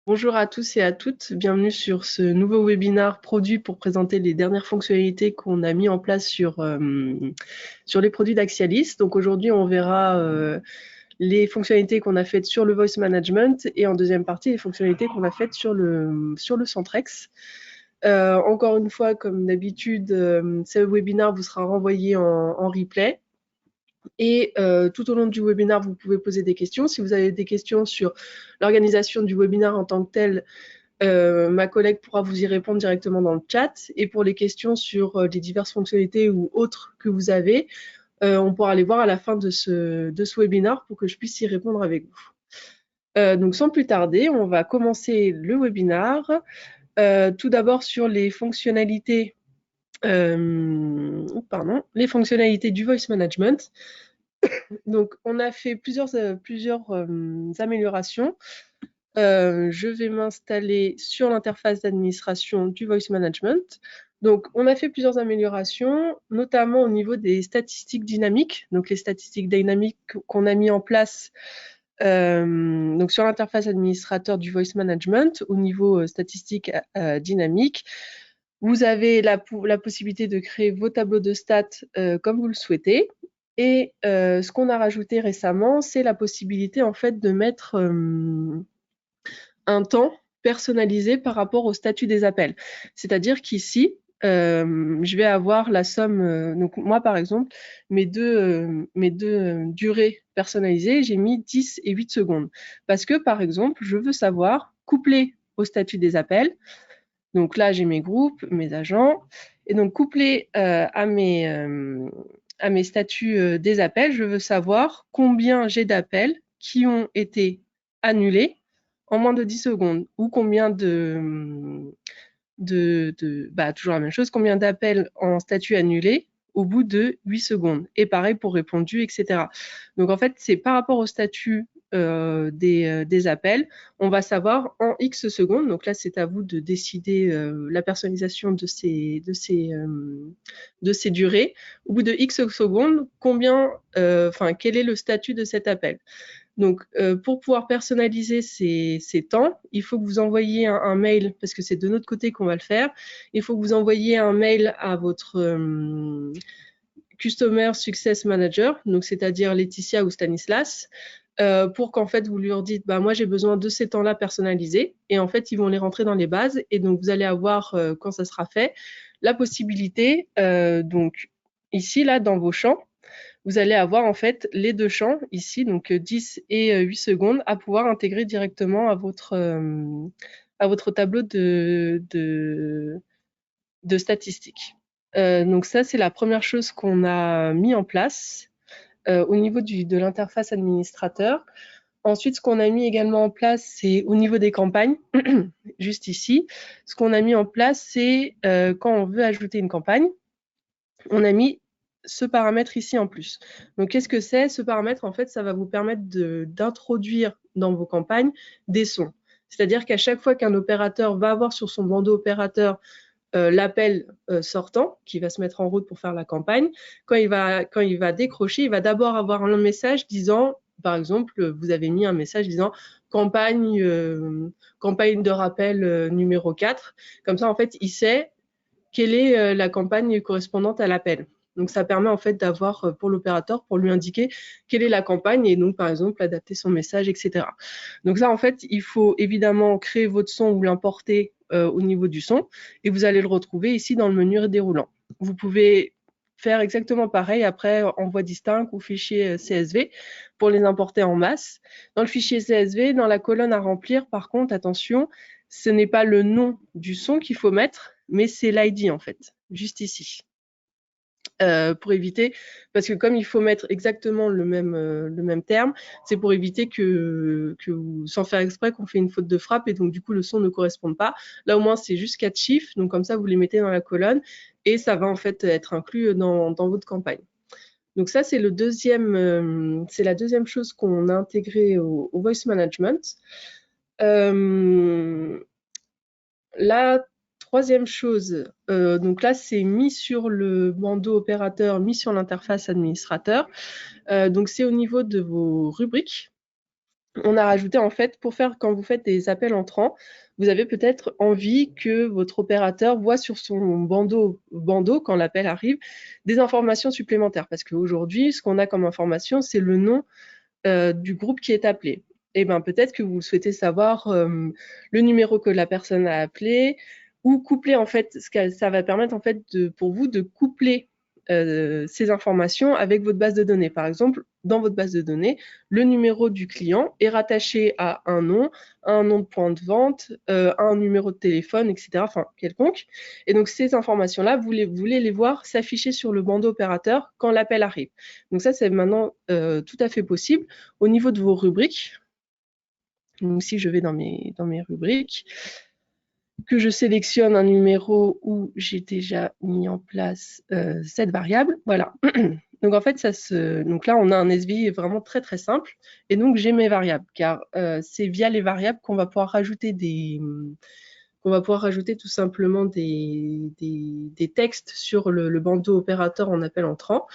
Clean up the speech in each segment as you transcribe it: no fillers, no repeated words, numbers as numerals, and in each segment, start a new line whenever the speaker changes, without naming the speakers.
Bonjour à tous et à toutes, bienvenue sur ce nouveau webinaire produit pour présenter les dernières fonctionnalités qu'on a mis en place sur les produits d'Axialis. Donc aujourd'hui, on verra les fonctionnalités qu'on a faites sur le voice management et en deuxième partie, les fonctionnalités qu'on a faites sur le Centrex. Encore une fois, comme d'habitude, ce webinaire vous sera renvoyé en replay. Et tout au long du webinaire, vous pouvez poser des questions. Si vous avez des questions sur l'organisation du webinaire en tant que tel, ma collègue pourra vous y répondre directement dans le chat. Et pour les questions sur les diverses fonctionnalités ou autres que vous avez, on pourra les voir à la fin de ce webinaire pour que je puisse y répondre avec vous. Donc sans plus tarder, on va commencer le webinaire. Tout d'abord sur les fonctionnalités les fonctionnalités du voice management. Donc, on a fait plusieurs améliorations. Je vais m'installer sur l'interface d'administration du voice management. Donc, on a fait plusieurs améliorations, notamment au niveau des statistiques dynamiques. Donc, les statistiques dynamiques qu'on a mis en place donc sur l'interface administrateur du voice management, au niveau statistique dynamique. Vous avez la possibilité de créer vos tableaux de stats comme vous le souhaitez. Et ce qu'on a rajouté récemment, c'est la possibilité en fait de mettre un temps personnalisé par rapport au statut des appels. C'est-à-dire qu'ici, je vais avoir la somme, donc moi par exemple, mes deux durées personnalisées, j'ai mis 10 et 8 secondes. Parce que par exemple, je veux savoir, couplé au statut des appels, donc là j'ai mes groupes, mes agents, et donc couplé à mes statuts des appels, je veux savoir combien j'ai d'appels qui ont été annulés en moins de 10 secondes, ou combien toujours la même chose, combien d'appels en statut annulé au bout de 8 secondes. Et pareil pour répondu, etc. Donc en fait, c'est par rapport au statut des appels, on va savoir en X secondes, donc là c'est à vous de décider la personnalisation de ces durées, au bout de X secondes, quel est le statut de cet appel. Donc, pour pouvoir personnaliser ces temps, il faut que vous envoyiez un mail, parce que c'est de notre côté qu'on va le faire, il faut que vous envoyiez un mail à votre Customer Success Manager, donc c'est-à-dire Laetitia ou Stanislas, pour qu'en fait vous leur dites moi j'ai besoin de ces temps-là personnalisés, et en fait ils vont les rentrer dans les bases, et donc vous allez avoir quand ça sera fait la possibilité donc ici là dans vos champs, vous allez avoir en fait les deux champs ici, donc 10 et 8 secondes, à pouvoir intégrer directement à votre tableau de statistiques. Donc ça, c'est la première chose qu'on a mis en place au niveau de l'interface administrateur. Ensuite, ce qu'on a mis également en place, c'est au niveau des campagnes, juste ici. Ce qu'on a mis en place, c'est quand on veut ajouter une campagne, on a mis ce paramètre ici en plus. Donc, qu'est-ce que c'est? Ce paramètre, en fait, ça va vous permettre d'introduire dans vos campagnes des sons. C'est-à-dire qu'à chaque fois qu'un opérateur va avoir sur son bandeau opérateur l'appel sortant qui va se mettre en route pour faire la campagne, quand il va décrocher, il va d'abord avoir un message disant, par exemple, vous avez mis un message disant campagne de rappel numéro 4. Comme ça, en fait, il sait quelle est la campagne correspondante à l'appel. Donc, ça permet en fait d'avoir pour l'opérateur, pour lui indiquer quelle est la campagne et donc, par exemple, adapter son message, etc. Donc ça, en fait, il faut évidemment créer votre son ou l'importer au niveau du son, et vous allez le retrouver ici dans le menu déroulant. Vous pouvez faire exactement pareil après en voix distincte ou fichier CSV pour les importer en masse. Dans le fichier CSV, dans la colonne à remplir, par contre, attention, ce n'est pas le nom du son qu'il faut mettre, mais c'est l'ID en fait, juste ici. Pour éviter, parce que comme il faut mettre exactement le même terme, c'est pour éviter que sans faire exprès, qu'on fait une faute de frappe et donc du coup le son ne corresponde pas. Là au moins c'est juste 4 chiffres, donc comme ça vous les mettez dans la colonne et ça va en fait être inclus dans votre campagne. Donc ça c'est la deuxième chose qu'on a intégrée au voice management. La troisième chose, donc là c'est mis sur le bandeau opérateur, mis sur l'interface administrateur. Donc c'est au niveau de vos rubriques. on a rajouté en fait, quand vous faites des appels entrants, vous avez peut-être envie que votre opérateur voit sur son bandeau quand l'appel arrive, des informations supplémentaires. Parce qu'aujourd'hui, ce qu'on a comme information, c'est le nom du groupe qui est appelé. Et bien peut-être que vous souhaitez savoir le numéro que la personne a appelé, ou coupler en fait, ça va permettre en fait pour vous de coupler ces informations avec votre base de données. Par exemple, dans votre base de données, le numéro du client est rattaché à un nom de point de vente, un numéro de téléphone, etc. Enfin, quelconque. Et donc, ces informations-là, vous voulez les voir s'afficher sur le bandeau opérateur quand l'appel arrive. Donc ça, c'est maintenant tout à fait possible. Au niveau de vos rubriques, donc si je vais dans mes rubriques, que je sélectionne un numéro où j'ai déjà mis en place cette variable, voilà. Donc en fait, donc là, on a un SVI vraiment très très simple. Et donc j'ai mes variables, car c'est via les variables qu'on va pouvoir rajouter tout simplement des textes sur le bandeau opérateur en appel entrant.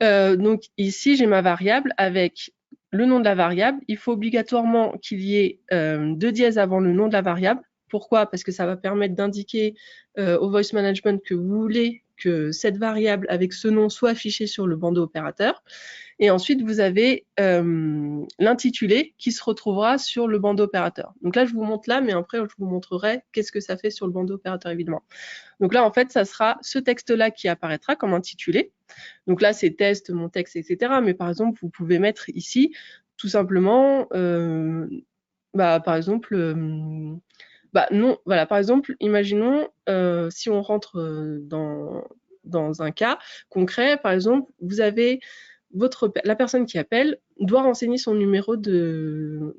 Donc ici, j'ai ma variable avec le nom de la variable. Il faut obligatoirement qu'il y ait 2 dièses avant le nom de la variable. Pourquoi? Parce que ça va permettre d'indiquer au voice management que vous voulez que cette variable avec ce nom soit affichée sur le bandeau opérateur. Et ensuite, vous avez l'intitulé qui se retrouvera sur le bandeau opérateur. Donc là, je vous montre là, mais après, je vous montrerai qu'est-ce que ça fait sur le bandeau opérateur, évidemment. Donc là, en fait, ça sera ce texte-là qui apparaîtra comme intitulé. Donc là, c'est test, mon texte, etc. Mais par exemple, vous pouvez mettre ici, tout simplement, par exemple, non, voilà, par exemple, imaginons si on rentre dans un cas concret, par exemple, vous avez la personne qui appelle doit renseigner son numéro de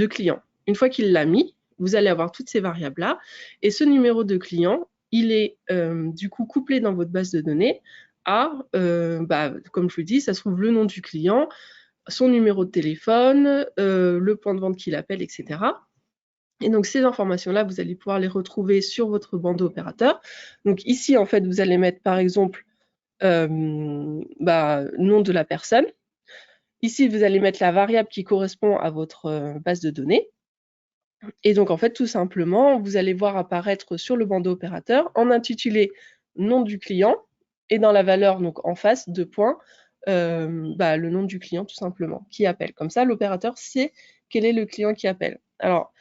client. Une fois qu'il l'a mis, vous allez avoir toutes ces variables-là. Et ce numéro de client, il est du coup couplé dans votre base de données à, comme je vous dis, ça se trouve le nom du client, son numéro de téléphone, le point de vente qu'il appelle, etc. Et donc, ces informations-là, vous allez pouvoir les retrouver sur votre bandeau opérateur. Donc ici, en fait, vous allez mettre, par exemple, nom de la personne. Ici, vous allez mettre la variable qui correspond à votre base de données. Et donc, en fait, tout simplement, vous allez voir apparaître sur le bandeau opérateur en intitulé nom du client et dans la valeur, donc en face, 2 points, le nom du client tout simplement, qui appelle. Comme ça, l'opérateur sait quel est le client qui appelle. Alors,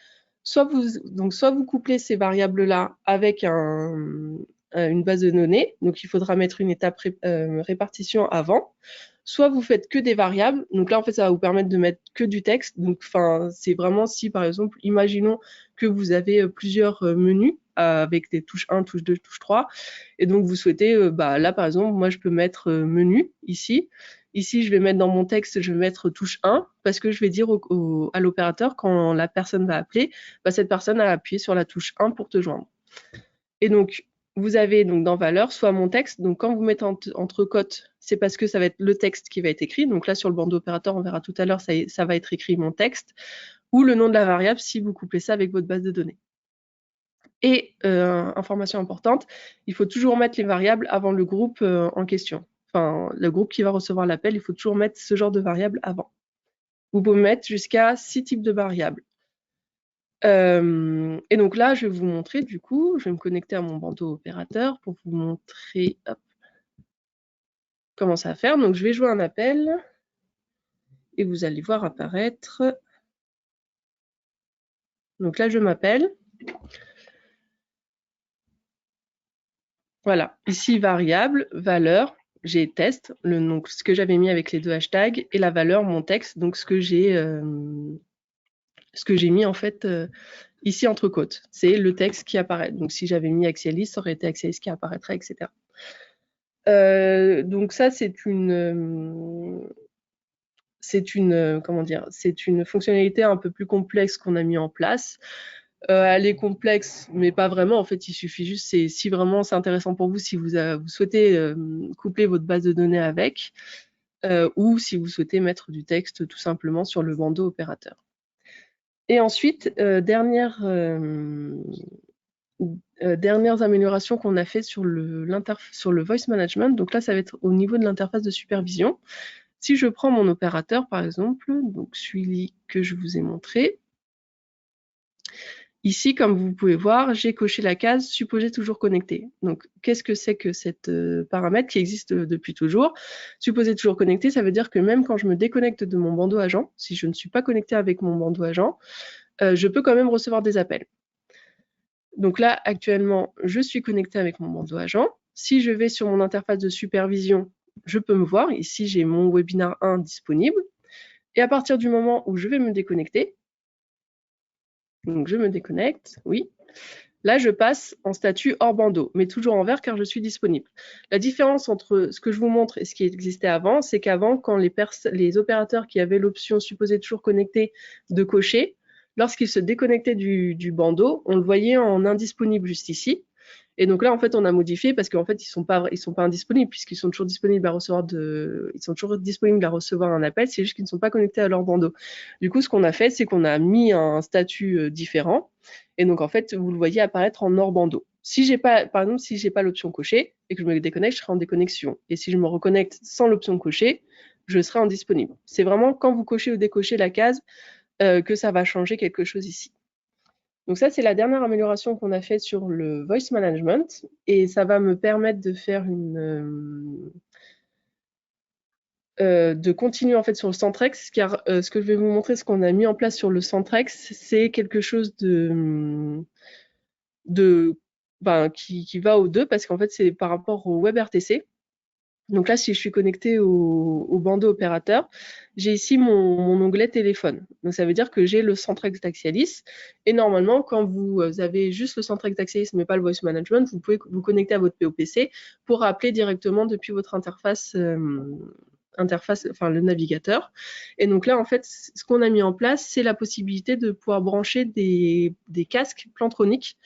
soit vous couplez ces variables-là avec une base de données, donc il faudra mettre une étape répartition avant, soit vous faites que des variables, donc là en fait ça va vous permettre de mettre que du texte, donc c'est vraiment si par exemple, imaginons que vous avez plusieurs menus avec des touches 1, touche 2, touche 3, et donc vous souhaitez, là par exemple, moi je peux mettre menu ici, je vais mettre dans mon texte, je vais mettre touche 1 parce que je vais dire à l'opérateur quand la personne va appeler, cette personne a appuyé sur la touche 1 pour te joindre. Et donc, vous avez donc dans valeur soit mon texte, donc quand vous mettez entre cotes, c'est parce que ça va être le texte qui va être écrit. Donc là, sur le bandeau opérateur, on verra tout à l'heure, ça va être écrit mon texte, ou le nom de la variable si vous couplez ça avec votre base de données. Et information importante, il faut toujours mettre les variables avant le groupe en question. Enfin, le groupe qui va recevoir l'appel, il faut toujours mettre ce genre de variables avant. Vous pouvez mettre jusqu'à 6 types de variables. Et donc là, je vais vous montrer, du coup, je vais me connecter à mon bandeau opérateur pour vous montrer comment ça va faire. Donc, je vais jouer un appel et vous allez voir apparaître. Donc là, je m'appelle. Voilà, ici, variable, valeur, j'ai test, donc ce que j'avais mis avec les 2 hashtags, et la valeur, mon texte, donc ce que j'ai mis en fait ici entre côtes. C'est le texte qui apparaît. Donc si j'avais mis Axialis, ça aurait été Axialis qui apparaîtrait, etc. Donc ça, c'est une fonctionnalité un peu plus complexe qu'on a mis en place. Elle est complexe, mais pas vraiment. En fait, il suffit juste, si vraiment c'est intéressant pour vous, si vous souhaitez coupler votre base de données avec, ou si vous souhaitez mettre du texte tout simplement sur le bandeau opérateur. Et ensuite, dernières améliorations qu'on a fait sur le voice management. Donc là, ça va être au niveau de l'interface de supervision. Si je prends mon opérateur, par exemple, donc celui que je vous ai montré, ici, comme vous pouvez voir, j'ai coché la case « Supposé toujours connecté ». Donc, qu'est-ce que c'est que cette paramètre qui existe depuis toujours? Supposé toujours connecté, ça veut dire que même quand je me déconnecte de mon bandeau agent, si je ne suis pas connecté avec mon bandeau agent, je peux quand même recevoir des appels. Donc là, actuellement, je suis connecté avec mon bandeau agent. Si je vais sur mon interface de supervision, je peux me voir. Ici, j'ai mon webinar 1 disponible. Et à partir du moment où je vais me déconnecter, donc je me déconnecte, oui. Là, je passe en statut hors bandeau, mais toujours en vert car je suis disponible. La différence entre ce que je vous montre et ce qui existait avant, c'est qu'avant, quand les opérateurs qui avaient l'option supposée toujours connecté de cocher, lorsqu'ils se déconnectaient du bandeau, on le voyait en indisponible juste ici. Et donc là, en fait, on a modifié parce qu'en fait, ils sont pas indisponibles puisqu'ils sont toujours disponibles à recevoir un appel, c'est juste qu'ils ne sont pas connectés à leur bandeau. Du coup, ce qu'on a fait, c'est qu'on a mis un statut différent. Et donc, en fait, vous le voyez apparaître en hors bandeau. Si j'ai pas, par exemple, si j'ai pas l'option cochée et que je me déconnecte, je serai en déconnexion. Et si je me reconnecte sans l'option cochée, je serai en disponible. C'est vraiment quand vous cochez ou décochez la case que ça va changer quelque chose ici. Donc ça, c'est la dernière amélioration qu'on a faite sur le voice management et ça va me permettre de faire de continuer en fait sur le Centrex, car ce que je vais vous montrer, ce qu'on a mis en place sur le Centrex, c'est quelque chose qui va aux deux parce qu'en fait, c'est par rapport au WebRTC. Donc là, si je suis connectée au bandeau opérateur, j'ai ici mon onglet téléphone. Donc ça veut dire que j'ai le Centrex d'Axialis. Et normalement, quand vous avez juste le Centrex d'Axialis, mais pas le Voice Management, vous pouvez vous connecter à votre POPC pour appeler directement depuis votre interface, enfin le navigateur. Et donc là, en fait, ce qu'on a mis en place, c'est la possibilité de pouvoir brancher des casques Plantronics.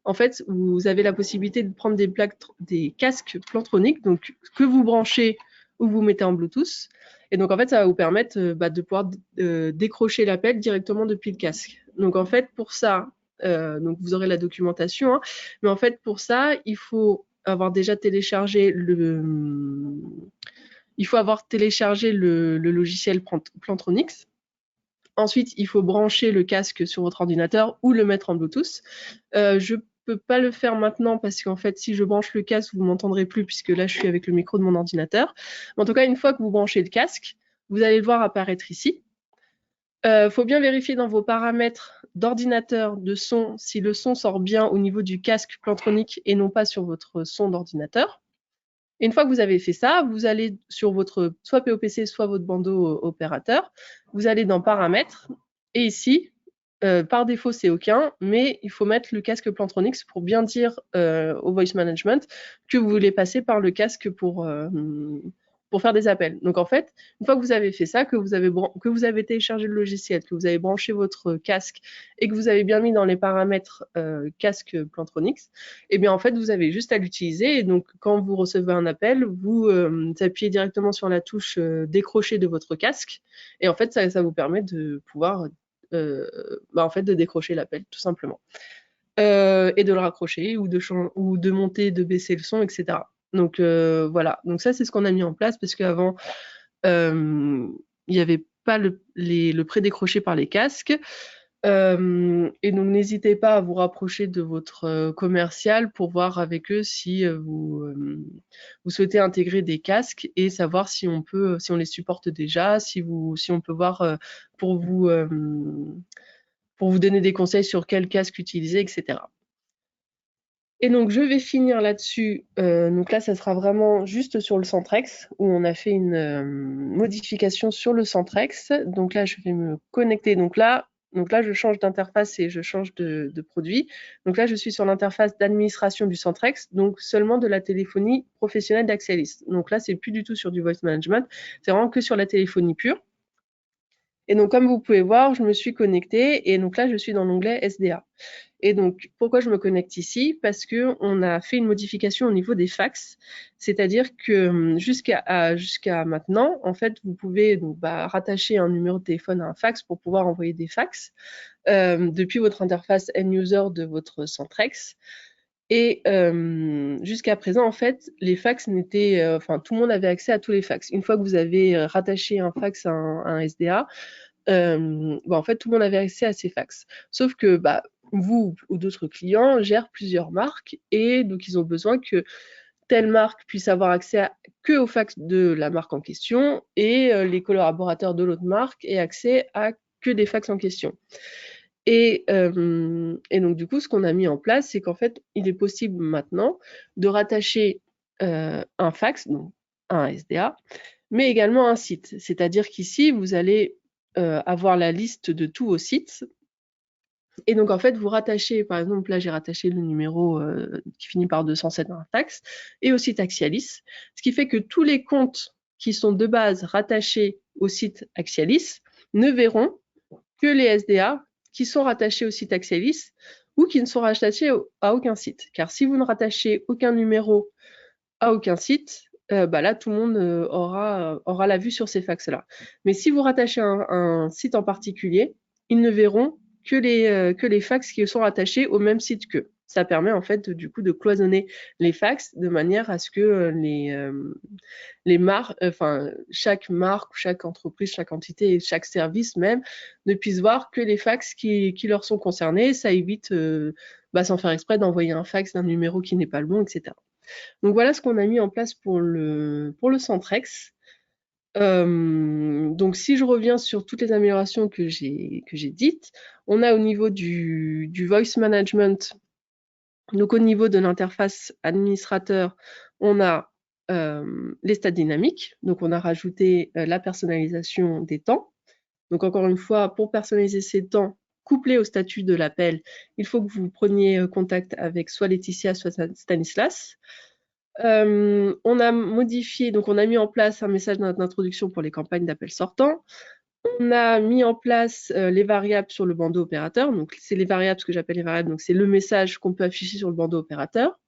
En fait, vous avez la possibilité de prendre des casques Plantronics, donc que vous branchez ou vous mettez en Bluetooth. Et donc, en fait, ça va vous permettre de pouvoir décrocher l'appel directement depuis le casque. Donc, en fait, pour ça, donc vous aurez la documentation, hein, mais en fait, pour ça, il faut avoir déjà téléchargé le logiciel Plantronics. Ensuite, il faut brancher le casque sur votre ordinateur ou le mettre en Bluetooth. Je ne peux pas le faire maintenant parce qu'en fait, si je branche le casque, vous ne m'entendrez plus puisque là, je suis avec le micro de mon ordinateur. Mais en tout cas, une fois que vous branchez le casque, vous allez le voir apparaître ici. Il faut bien vérifier dans vos paramètres d'ordinateur de son si le son sort bien au niveau du casque Plantronics et non pas sur votre son d'ordinateur. Et une fois que vous avez fait ça, vous allez sur votre soit POPC, soit votre bandeau opérateur. Vous allez dans Paramètres. Et ici, par défaut, c'est aucun, mais il faut mettre le casque Plantronics pour bien dire au Voice Management que vous voulez passer par le casque pour faire des appels. Donc en fait, une fois que vous avez fait ça, que vous avez téléchargé le logiciel, que vous avez branché votre casque et que vous avez bien mis dans les paramètres casque Plantronics, et bien en fait, vous avez juste à l'utiliser. Et donc quand vous recevez un appel, vous appuyez directement sur la touche décrocher de votre casque. Et en fait, ça vous permet de pouvoir en fait, de décrocher l'appel, tout simplement. Et de le raccrocher ou de monter, de baisser le son, etc. Donc voilà, donc ça c'est ce qu'on a mis en place parce qu'avant il n'y avait pas le prédécroché par les casques. Et donc n'hésitez pas à vous rapprocher de votre commercial pour voir avec eux si vous souhaitez intégrer des casques et savoir si on les supporte déjà, si on peut voir pour vous donner des conseils sur quel casque utiliser, etc. Et donc, je vais finir là-dessus. Donc là, ça sera vraiment juste sur le Centrex, où on a fait une modification sur le Centrex. Donc là, je vais me connecter. Donc là, je change d'interface et je change de produit. Donc là, je suis sur l'interface d'administration du Centrex, donc seulement de la téléphonie professionnelle d'Axialis. Donc là, c'est plus du tout sur du voice management, c'est vraiment que sur la téléphonie pure. Et donc, comme vous pouvez voir, je me suis connectée et donc là, je suis dans l'onglet SDA. Et donc, pourquoi je me connecte ici? Parce qu'on a fait une modification au niveau des fax, c'est-à-dire que jusqu'à maintenant, en fait, vous pouvez donc, rattacher un numéro de téléphone à un fax pour pouvoir envoyer des fax depuis votre interface end-user de votre Centrex. Et jusqu'à présent, en fait, les fax n'étaient, enfin, tout le monde avait accès à tous les fax. Une fois que vous avez rattaché un fax à un SDA, en fait, tout le monde avait accès à ces fax. Sauf que vous ou d'autres clients gèrent plusieurs marques et donc ils ont besoin que telle marque puisse avoir accès que au fax de la marque en question et les collaborateurs de l'autre marque aient accès à que des fax en question. Et donc du coup, ce qu'on a mis en place, c'est qu'en fait, il est possible maintenant de rattacher un fax, donc un SDA, mais également un site. C'est-à-dire qu'ici, vous allez avoir la liste de tous vos sites. Et donc, en fait, vous rattachez, par exemple, là, j'ai rattaché le numéro qui finit par 207 à un fax, et au site Axialis, ce qui fait que tous les comptes qui sont de base rattachés au site Axialis ne verront que les SDA qui sont rattachés au site Axialis ou qui ne sont rattachés à aucun site. Car si vous ne rattachez aucun numéro à aucun site, là, tout le monde aura la vue sur ces fax-là. Mais si vous rattachez un site en particulier, ils ne verront que les fax qui sont rattachés au même site qu'eux. Ça permet en fait du coup de cloisonner les fax de manière à ce que les marques, chaque marque, chaque entreprise, chaque entité et chaque service même ne puissent voir que les fax qui leur sont concernés. Ça évite, sans faire exprès, d'envoyer un fax d'un numéro qui n'est pas le bon, etc. Donc voilà ce qu'on a mis en place pour le Centrex. Donc si je reviens sur toutes les améliorations que j'ai dites, on a au niveau du voice management, donc au niveau de l'interface administrateur, on a les stats dynamiques, donc on a rajouté la personnalisation des temps. Donc encore une fois, pour personnaliser ces temps, couplés au statut de l'appel, il faut que vous preniez contact avec soit Laetitia, soit Stanislas. On a modifié, donc on a mis en place un message d'introduction pour les campagnes d'appel sortant. On a mis en place les variables sur le bandeau opérateur. Donc c'est les variables, ce que j'appelle les variables, donc c'est le message qu'on peut afficher sur le bandeau opérateur.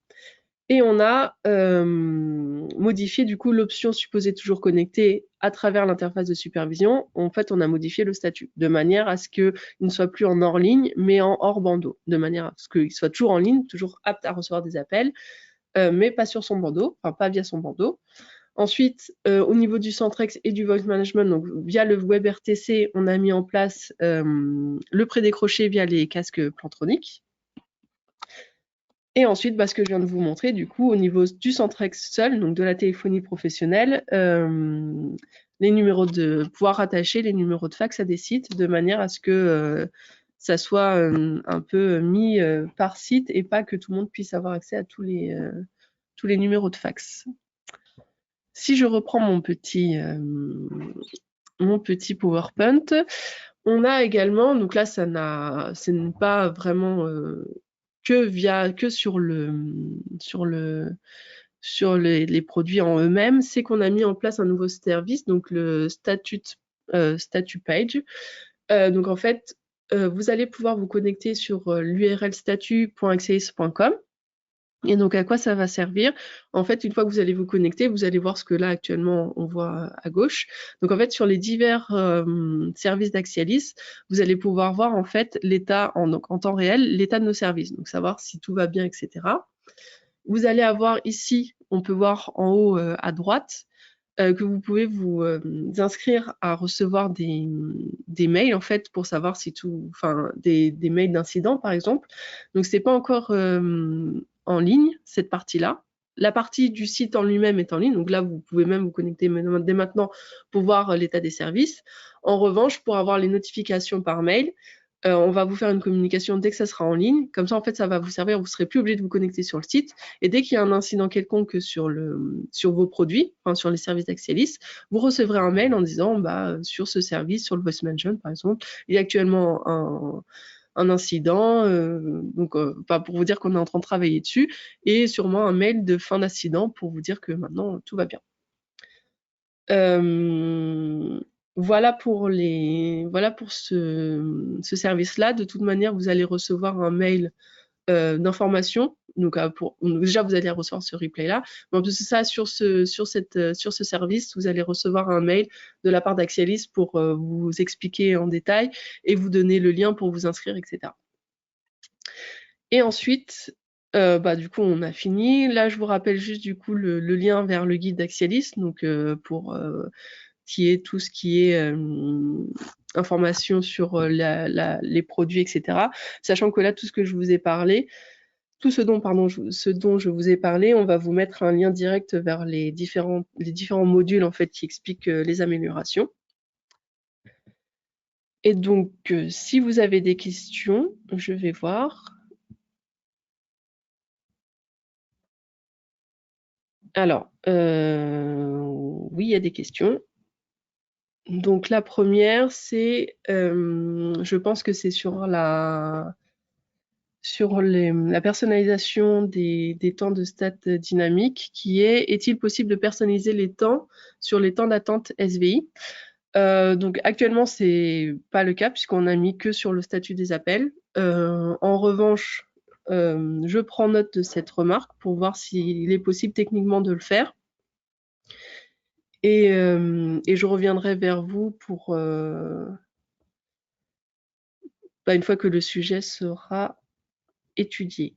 Et on a modifié du coup l'option supposée toujours connectée à travers l'interface de supervision. En fait, on a modifié le statut de manière à ce qu'il ne soit plus en hors ligne, mais en hors bandeau, de manière à ce qu'il soit toujours en ligne, toujours apte à recevoir des appels, mais pas sur son bandeau, enfin pas via son bandeau. Ensuite, au niveau du Centrex et du Voice Management, donc via le WebRTC, on a mis en place le prédécroché via les casques Plantronic. Et ensuite, ce que je viens de vous montrer, du coup, au niveau du Centrex seul, donc de la téléphonie professionnelle, les numéros pouvoir rattacher les numéros de fax à des sites de manière à ce que ça soit un peu mis par site et pas que tout le monde puisse avoir accès à tous les numéros de fax. Si je reprends mon petit PowerPoint, on a également, donc là, ce n'est pas vraiment que sur les produits en eux-mêmes, c'est qu'on a mis en place un nouveau service, donc le statut page. Donc en fait, vous allez pouvoir vous connecter sur l'URL statut.axialis.com. Et donc, à quoi ça va servir? En fait, une fois que vous allez vous connecter, vous allez voir ce que là, actuellement, on voit à gauche. Donc, en fait, sur les divers services d'Axialis, vous allez pouvoir voir, en fait, l'état, en temps réel, l'état de nos services. Donc, savoir si tout va bien, etc. Vous allez avoir ici, on peut voir en haut à droite, que vous pouvez vous inscrire à recevoir des mails, en fait, pour savoir si tout, enfin, des mails d'incidents, par exemple. Donc, c'est pas encore en ligne, cette partie-là. La partie du site en lui-même est en ligne, donc là, vous pouvez même vous connecter dès maintenant pour voir l'état des services. En revanche, pour avoir les notifications par mail, on va vous faire une communication dès que ça sera en ligne. Comme ça, en fait, ça va vous servir. Vous ne serez plus obligé de vous connecter sur le site. Et dès qu'il y a un incident quelconque sur vos produits, enfin, sur les services d'Axialis, vous recevrez un mail en disant, sur ce service, sur le Voice Management, par exemple, il y a actuellement un incident, pour vous dire qu'on est en train de travailler dessus, et sûrement un mail de fin d'incident pour vous dire que maintenant, tout va bien. Voilà pour ce service-là. De toute manière, vous allez recevoir un mail d'information. Donc, déjà, vous allez recevoir ce replay-là. Mais en plus de ça, sur ce service, vous allez recevoir un mail de la part d'Axialis pour vous expliquer en détail et vous donner le lien pour vous inscrire, etc. Et ensuite, Du coup, on a fini. Là, je vous rappelle juste du coup le lien vers le guide d'Axialis, donc pour qui est tout ce qui est information sur les produits, etc. Sachant que là, tout ce que je vous ai parlé, tout ce dont, ce dont je vous ai parlé, on va vous mettre un lien direct vers les différents modules en fait qui expliquent les améliorations. Et donc, si vous avez des questions, je vais voir. Alors, oui, il y a des questions. Donc la première, c'est, je pense que c'est sur la personnalisation des temps de stats dynamiques, qui est-il possible de personnaliser les temps sur les temps d'attente SVI? Donc actuellement, c'est pas le cas puisqu'on a mis que sur le statut des appels. En revanche, je prends note de cette remarque pour voir s'il est possible techniquement de le faire. Et je reviendrai vers vous pour une fois que le sujet sera étudié.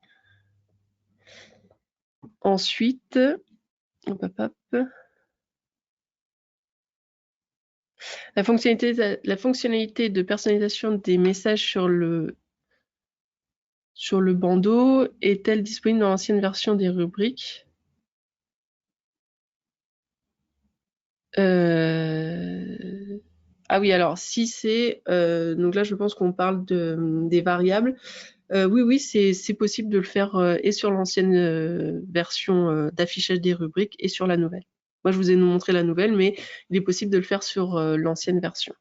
Ensuite, hop, hop, hop. La fonctionnalité de personnalisation des messages sur le bandeau est-elle disponible dans l'ancienne version des rubriques? Ah oui, alors si c'est donc là je pense qu'on parle des variables. Oui, c'est possible de le faire et sur l'ancienne version d'affichage des rubriques et sur la nouvelle. Moi je vous ai montré la nouvelle, mais il est possible de le faire sur l'ancienne version.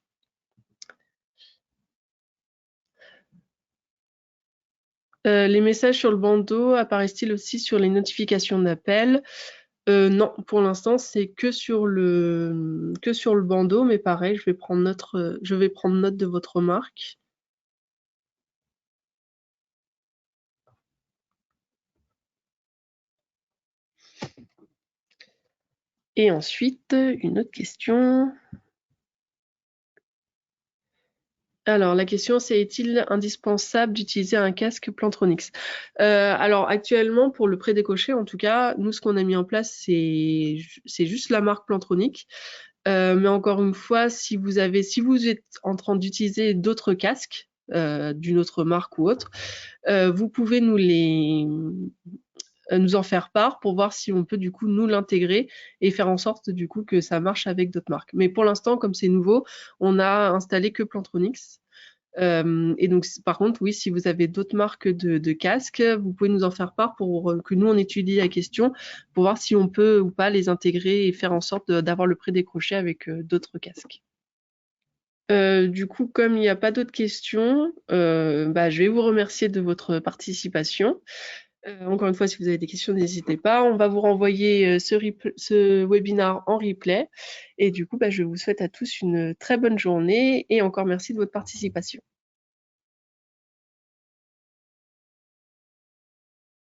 Les messages sur le bandeau apparaissent-ils aussi sur les notifications d'appel? Non, pour l'instant, c'est que sur le bandeau, mais pareil, je vais prendre note de votre remarque. Et ensuite, une autre question. Alors, la question, c'est est-il indispensable d'utiliser un casque Plantronics? Alors, actuellement, pour le prédécoché, en tout cas, nous, ce qu'on a mis en place, c'est juste la marque Plantronics. Mais encore une fois, si vous êtes en train d'utiliser d'autres casques, d'une autre marque ou autre, vous pouvez nous en faire part pour voir si on peut du coup nous l'intégrer et faire en sorte du coup que ça marche avec d'autres marques. Mais pour l'instant, comme c'est nouveau, on a installé que Plantronics. Et donc, par contre, oui, si vous avez d'autres marques de casques, vous pouvez nous en faire part pour que nous, on étudie la question pour voir si on peut ou pas les intégrer et faire en sorte d'avoir le prédécroché avec d'autres casques. Du coup, comme il n'y a pas d'autres questions, je vais vous remercier de votre participation. Encore une fois, si vous avez des questions, n'hésitez pas. On va vous renvoyer ce webinaire en replay. Et du coup, je vous souhaite à tous une très bonne journée et encore merci de votre participation.